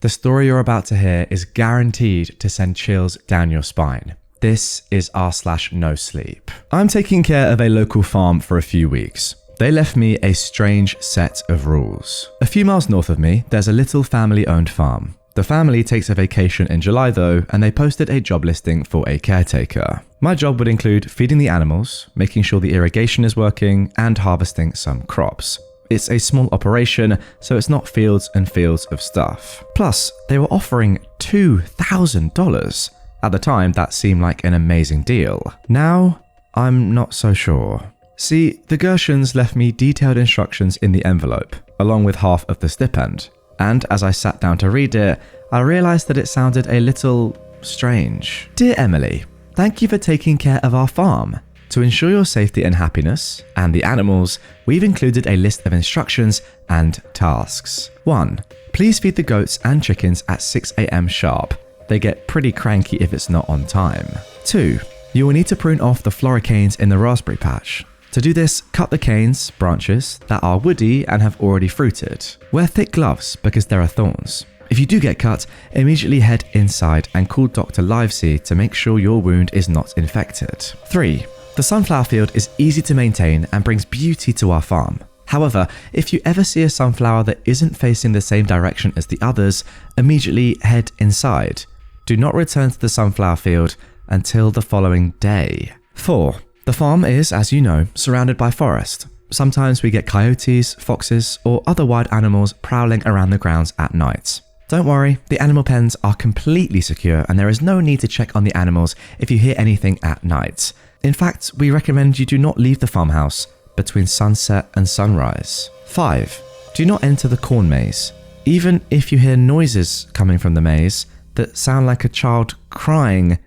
The story you're about to hear is guaranteed to send chills down your spine. This is r/NoSleep. I'm taking care of a local farm for a few weeks. They left me a strange set of rules. A few miles north of me, there's a little family-owned farm. The family takes a vacation in July though, and they posted a job listing for a caretaker. My job would include feeding the animals, making sure the irrigation is working, and harvesting some crops. It's a small operation, so it's not fields and fields of stuff. Plus, they were offering $2,000. At the time, that seemed like an amazing deal. Now, I'm not so sure. See, the Gershons left me detailed instructions in the envelope, along with half of the stipend. And as I sat down to read it, I realized that it sounded a little strange. Dear Emily, thank you for taking care of our farm. To ensure your safety and happiness, and the animals, we've included a list of instructions and tasks. 1. Please feed the goats and chickens at 6 a.m. sharp. They get pretty cranky if it's not on time. 2. You will need to prune off the floricanes in the raspberry patch. To do this, cut the canes, branches, that are woody and have already fruited. Wear thick gloves because there are thorns. If you do get cut, immediately head inside and call Dr. Livesey to make sure your wound is not infected. 3. The sunflower field is easy to maintain and brings beauty to our farm. However, if you ever see a sunflower that isn't facing the same direction as the others, immediately head inside. Do not return to the sunflower field until the following day. 4. The farm is, as you know, surrounded by forest. Sometimes we get coyotes, foxes, or other wild animals prowling around the grounds at night. Don't worry, the animal pens are completely secure and there is no need to check on the animals if you hear anything at night. In fact, we recommend you do not leave the farmhouse between sunset and sunrise. 5. Do not enter the corn maze. Even if you hear noises coming from the maze that sound like a child crying,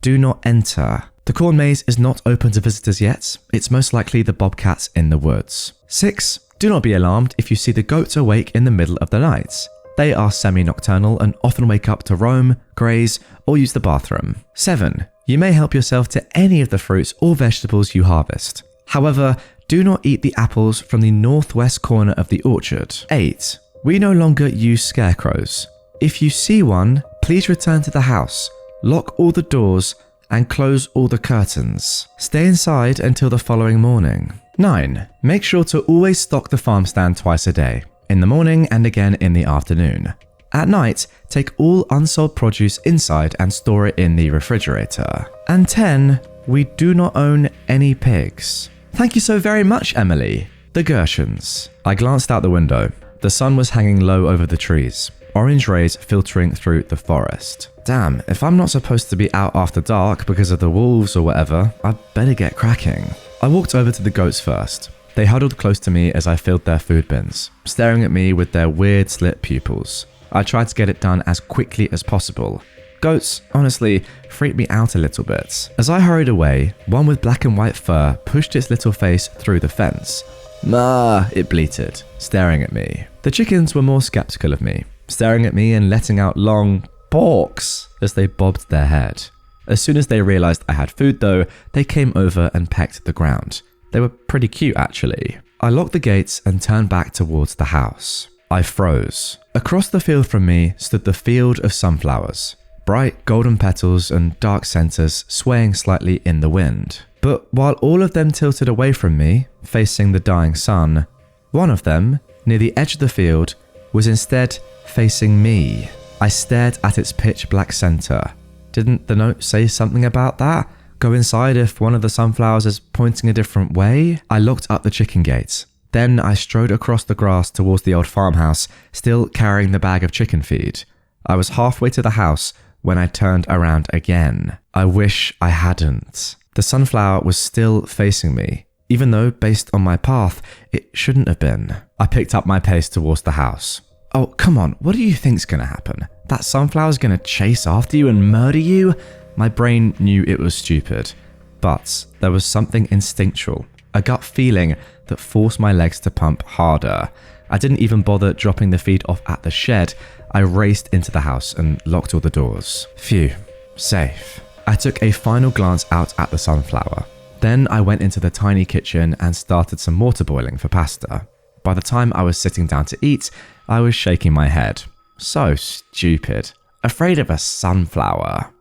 do not enter. The corn maze is not open to visitors yet. It's most likely the bobcats in the woods. 6. Do not be alarmed if you see the goats awake in the middle of the night. They are semi-nocturnal and often wake up to roam, graze, or use the bathroom. 7. You may help yourself to any of the fruits or vegetables you harvest. However, do not eat the apples from the northwest corner of the orchard. 8. We no longer use scarecrows. If you see one, please return to the house, lock all the doors, and close all the curtains. Stay inside until the following morning. 9. Make sure to always stock the farm stand twice a day, in the morning and again in the afternoon. At night, take all unsold produce inside and store it in the refrigerator. And 10. We do not own any pigs. Thank you so very much, Emily. The Gershons. I glanced out the window. The sun was hanging low over the trees, orange rays filtering through the forest. Damn, if I'm not supposed to be out after dark because of the wolves or whatever, I'd better get cracking. I walked over to the goats first. They huddled close to me as I filled their food bins, staring at me with their weird slit pupils. I tried to get it done as quickly as possible. Goats, honestly, freaked me out a little bit. As I hurried away, one with black and white fur pushed its little face through the fence. "Ma," it bleated, staring at me. The chickens were more skeptical of me, staring at me and letting out long "porks" as they bobbed their head. As soon as they realized I had food though, they came over and pecked the ground. They were pretty cute actually. I locked the gates and turned back towards the house. I froze. Across the field from me stood the field of sunflowers, bright golden petals and dark centers swaying slightly in the wind. But while all of them tilted away from me, facing the dying sun, one of them, near the edge of the field, was instead facing me. I stared at its pitch black center. Didn't the note say something about that? Go inside if one of the sunflowers is pointing a different way? I locked up the chicken gates. Then I strode across the grass towards the old farmhouse, still carrying the bag of chicken feed. I was halfway to the house when I turned around again. I wish I hadn't. The sunflower was still facing me, even though, based on my path, it shouldn't have been. I picked up my pace towards the house. Oh, come on, what do you think's gonna happen? That sunflower's gonna chase after you and murder you? My brain knew it was stupid, but there was something instinctual, a gut feeling that forced my legs to pump harder. I didn't even bother dropping the feed off at the shed. I raced into the house and locked all the doors. Phew, safe. I took a final glance out at the sunflower. Then I went into the tiny kitchen and started some water boiling for pasta. By the time I was sitting down to eat, I was shaking my head. So stupid. Afraid of a sunflower.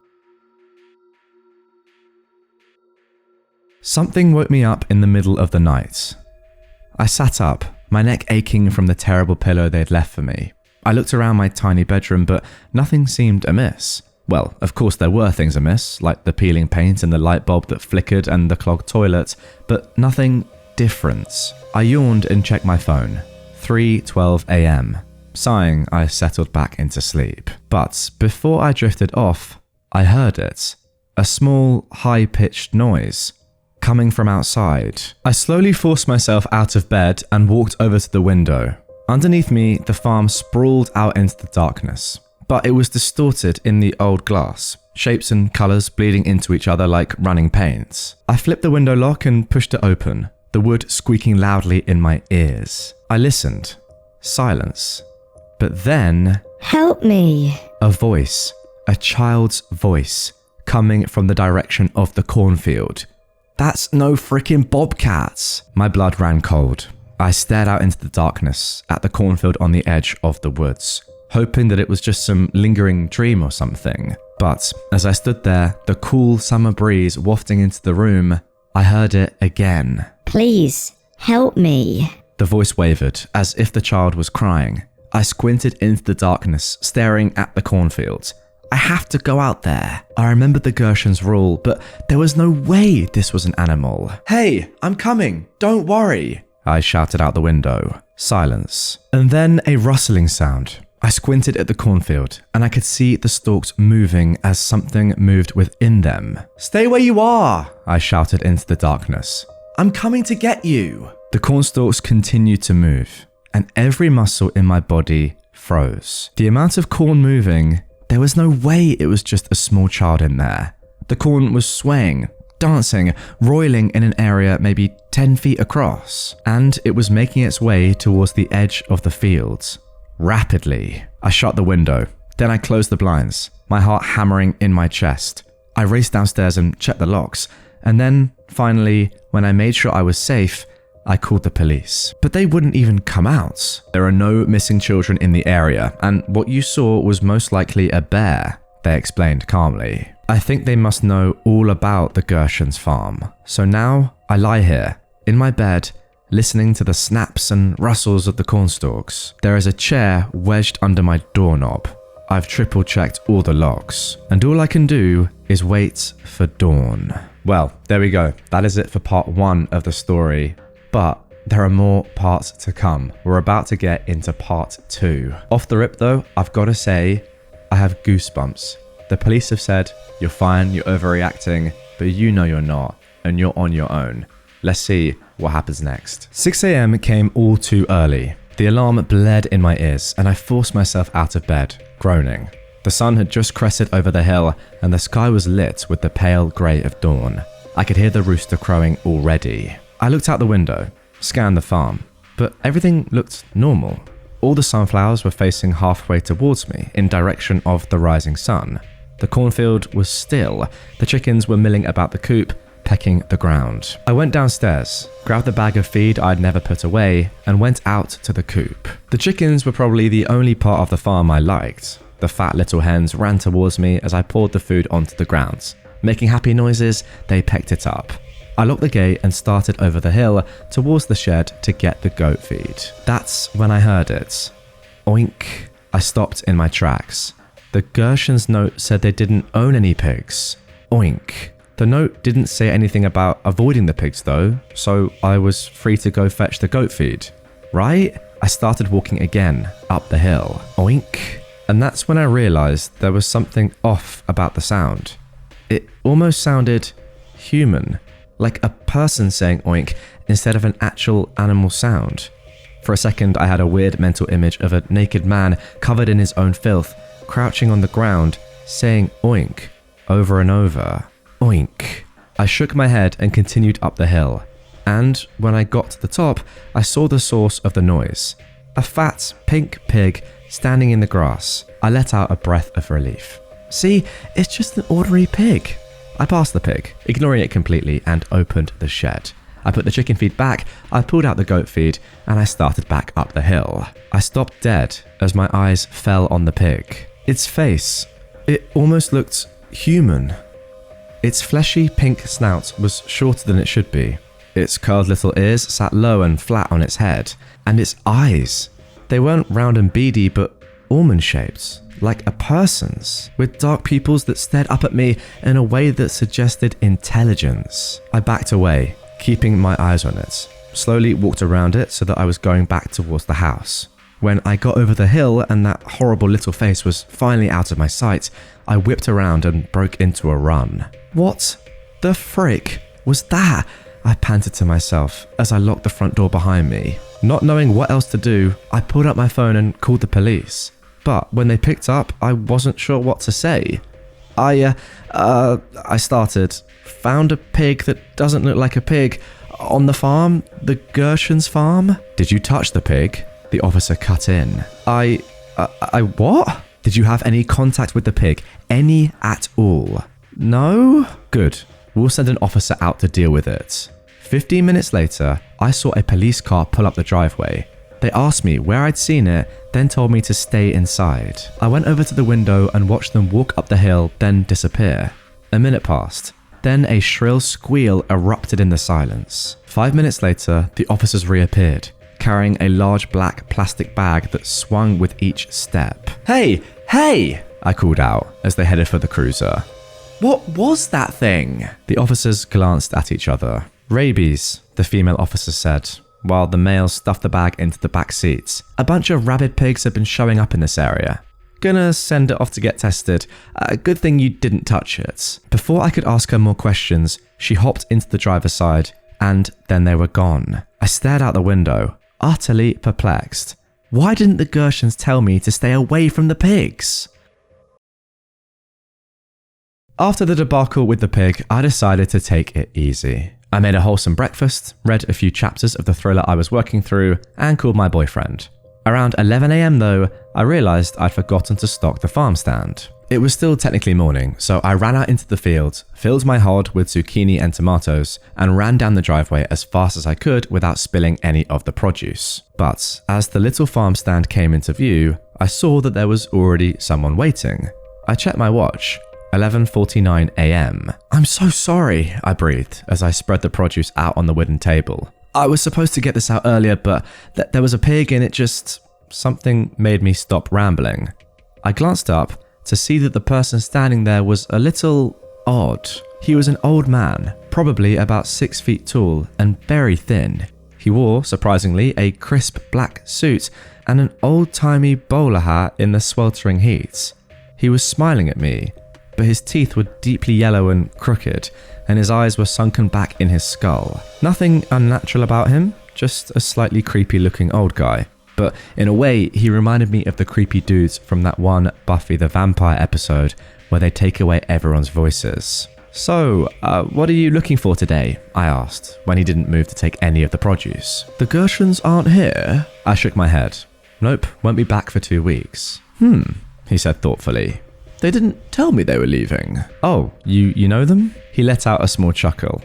Something woke me up in the middle of the night. I sat up, my neck aching from the terrible pillow they'd left for me. I looked around my tiny bedroom, but nothing seemed amiss. Well, of course there were things amiss, like the peeling paint and the light bulb that flickered and the clogged toilet, but nothing different. I yawned and checked my phone. 3:12 a.m. Sighing, I settled back into sleep. But before I drifted off, I heard it. A small, high-pitched noise coming from outside. I slowly forced myself out of bed and walked over to the window. Underneath me, the farm sprawled out into the darkness, but it was distorted in the old glass, shapes and colours bleeding into each other like running paints. I flipped the window lock and pushed it open, the wood squeaking loudly in my ears. I listened. Silence. But then... Help me! A voice, a child's voice, coming from the direction of the cornfield. That's no frickin' bobcats! My blood ran cold. I stared out into the darkness at the cornfield on the edge of the woods, hoping that it was just some lingering dream or something. But as I stood there, the cool summer breeze wafting into the room, I heard it again. Please, help me. The voice wavered, as if the child was crying. I squinted into the darkness, staring at the cornfield. I have to go out there. I remembered the Gershon's rule, but there was no way this was an animal. Hey, I'm coming. Don't worry, I shouted out the window. Silence. And then a rustling sound. I squinted at the cornfield, and I could see the stalks moving as something moved within them. Stay where you are, I shouted into the darkness. I'm coming to get you. The cornstalks continued to move, and every muscle in my body froze. The amount of corn moving, there was no way it was just a small child in there. The corn was swaying, dancing, roiling in an area maybe 10 feet across, and it was making its way towards the edge of the fields. Rapidly. I shut the window, then I closed the blinds, my heart hammering in my chest. I raced downstairs and checked the locks, and then, finally, when I made sure I was safe, I called the police. But they wouldn't even come out. There are no missing children in the area, and what you saw was most likely a bear, they explained calmly. I think they must know all about the Gershon's farm. So now I lie here, in my bed, listening to the snaps and rustles of the cornstalks. There is a chair wedged under my doorknob. I've triple checked all the locks, and all I can do is wait for dawn. Well, there we go. That is it for part 1 of the story. But there are more parts to come. We're about to get into part 2. Off the rip though, I've got to say, I have goosebumps. The police have said, you're fine, you're overreacting, but you know you're not, and you're on your own. Let's see what happens next. 6 a.m. came all too early. The alarm blared in my ears, and I forced myself out of bed, groaning. The sun had just crested over the hill, and the sky was lit with the pale grey of dawn. I could hear the rooster crowing already. I looked out the window, scanned the farm, but everything looked normal. All the sunflowers were facing halfway towards me, in direction of the rising sun. The cornfield was still. The chickens were milling about the coop, pecking the ground. I went downstairs, grabbed the bag of feed I'd never put away, and went out to the coop. The chickens were probably the only part of the farm I liked. The fat little hens ran towards me as I poured the food onto the ground. Making happy noises, they pecked it up. I locked the gate and started over the hill towards the shed to get the goat feed. That's when I heard it. Oink. I stopped in my tracks. The Gershon's note said they didn't own any pigs. Oink. The note didn't say anything about avoiding the pigs though, so I was free to go fetch the goat feed. Right? I started walking again, up the hill. Oink. And that's when I realized there was something off about the sound. It almost sounded human. Like a person saying oink instead of an actual animal sound. For a second, I had a weird mental image of a naked man covered in his own filth, crouching on the ground, saying oink over and over. Oink. I shook my head and continued up the hill. And when I got to the top, I saw the source of the noise. A fat, pink pig standing in the grass. I let out a breath of relief. See, it's just an ordinary pig. I passed the pig, ignoring it completely, and opened the shed. I put the chicken feed back, I pulled out the goat feed, and I started back up the hill. I stopped dead as my eyes fell on the pig. Its face, it almost looked human. Its fleshy pink snout was shorter than it should be. Its curled little ears sat low and flat on its head, and its eyes, they weren't round and beady but almond-shaped, like a person's, with dark pupils that stared up at me in a way that suggested intelligence. I backed away, keeping my eyes on it, slowly walked around it so that I was going back towards the house. When I got over the hill and that horrible little face was finally out of my sight, I whipped around and broke into a run. What the frick was that? I panted to myself as I locked the front door behind me. Not knowing what else to do, I pulled up my phone and called the police. But when they picked up, I wasn't sure what to say. I started, found a pig that doesn't look like a pig on the farm, the Gershon's farm. Did you touch the pig? The officer cut in. I what? Did you have any contact with the pig? Any at all? No? Good. We'll send an officer out to deal with it. 15 minutes later, I saw a police car pull up the driveway. They asked me where I'd seen it, then told me to stay inside. I went over to the window and watched them walk up the hill, then disappear. A minute passed. Then a shrill squeal erupted in the silence. 5 minutes later, the officers reappeared, carrying a large black plastic bag that swung with each step. Hey! I called out as they headed for the cruiser. What was that thing? The officers glanced at each other. Rabies, the female officer said, while the male stuffed the bag into the back seats. A bunch of rabid pigs have been showing up in this area. Gonna send it off to get tested. Good thing you didn't touch it. Before I could ask her more questions, she hopped into the driver's side, and then they were gone. I stared out the window, utterly perplexed. Why didn't the Gershons tell me to stay away from the pigs? After the debacle with the pig, I decided to take it easy. I made a wholesome breakfast, read a few chapters of the thriller I was working through, and called my boyfriend. Around 11 AM though, I realised I'd forgotten to stock the farm stand. It was still technically morning, so I ran out into the field, filled my hod with zucchini and tomatoes, and ran down the driveway as fast as I could without spilling any of the produce. But as the little farm stand came into view, I saw that there was already someone waiting. I checked my watch. 11:49 AM. I'm so sorry, I breathed as I spread the produce out on the wooden table. I was supposed to get this out earlier, but there was a pig and it just... something made me stop rambling. I glanced up to see that the person standing there was a little odd. He was an old man, probably about 6 feet tall and very thin. He wore, surprisingly, a crisp black suit and an old-timey bowler hat in the sweltering heat. He was smiling at me, but his teeth were deeply yellow and crooked, and his eyes were sunken back in his skull. Nothing unnatural about him, just a slightly creepy looking old guy. But in a way, he reminded me of the creepy dudes from that one Buffy the Vampire episode where they take away everyone's voices. So, what are you looking for today? I asked, when he didn't move to take any of the produce. The Gershons aren't here? I shook my head. Nope, won't be back for 2 weeks. He said thoughtfully. They didn't tell me they were leaving. Oh, you know them? He let out a small chuckle.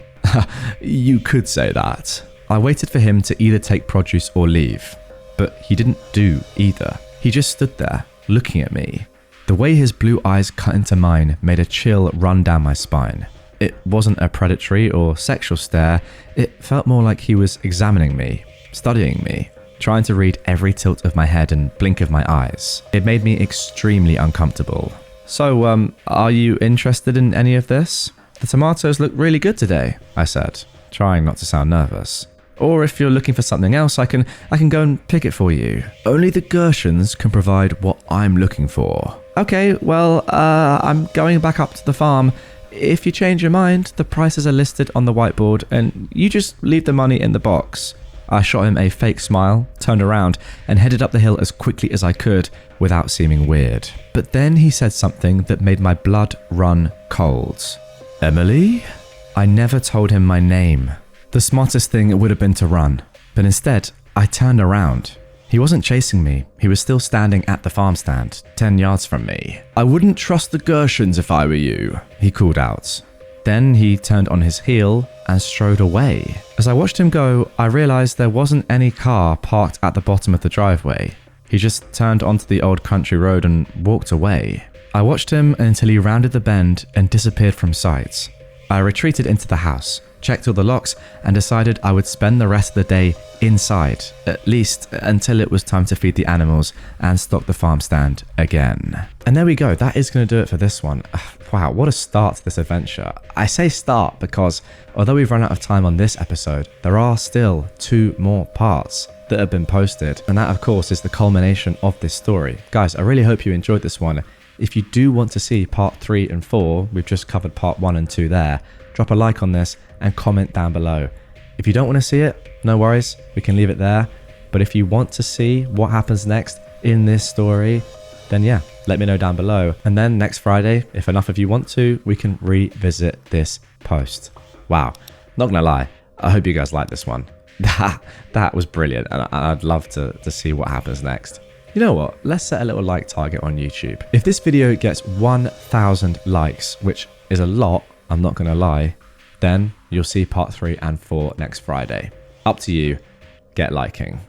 You could say that. I waited for him to either take produce or leave, but he didn't do either. He just stood there, looking at me. The way his blue eyes cut into mine made a chill run down my spine. It wasn't a predatory or sexual stare. It felt more like he was examining me, studying me, trying to read every tilt of my head and blink of my eyes. It made me extremely uncomfortable. So, are you interested in any of this? The tomatoes look really good today, I said, trying not to sound nervous. Or if you're looking for something else, I can go and pick it for you. Only the Gershons can provide what I'm looking for. Okay, well, I'm going back up to the farm. If you change your mind, the prices are listed on the whiteboard and you just leave the money in the box. I shot him a fake smile, turned around, and headed up the hill as quickly as I could without seeming weird. But then he said something that made my blood run cold. Emily? I never told him my name. The smartest thing would have been to run, but instead, I turned around. He wasn't chasing me, he was still standing at the farm stand, 10 yards from me. I wouldn't trust the Gershons if I were you, he called out. Then he turned on his heel and strode away. As I watched him go, I realized there wasn't any car parked at the bottom of the driveway. He just turned onto the old country road and walked away. I watched him until he rounded the bend and disappeared from sight. I retreated into the house, checked all the locks, and decided I would spend the rest of the day inside, at least until it was time to feed the animals and stock the farm stand again. And there we go, that is going to do it for this one. Wow, what a start to this adventure. I say start because although we've run out of time on this episode, there are still 2 more parts that have been posted, and that of course is the culmination of this story. Guys, I really hope you enjoyed this one. If you do want to see part 3 and 4, we've just covered part 1 and 2 there, drop a like on this and comment down below. If you don't want to see it, no worries, we can leave it there. But if you want to see what happens next in this story, then yeah, let me know down below. And then next Friday, if enough of you want to, we can revisit this post. Wow, not gonna lie, I hope you guys like this one. That was brilliant, and I'd love to see what happens next. You know what, let's set a little like target on YouTube. If this video gets 1,000 likes, which is a lot, I'm not gonna lie, then you'll see part 3 and 4 next Friday. Up to you, get liking.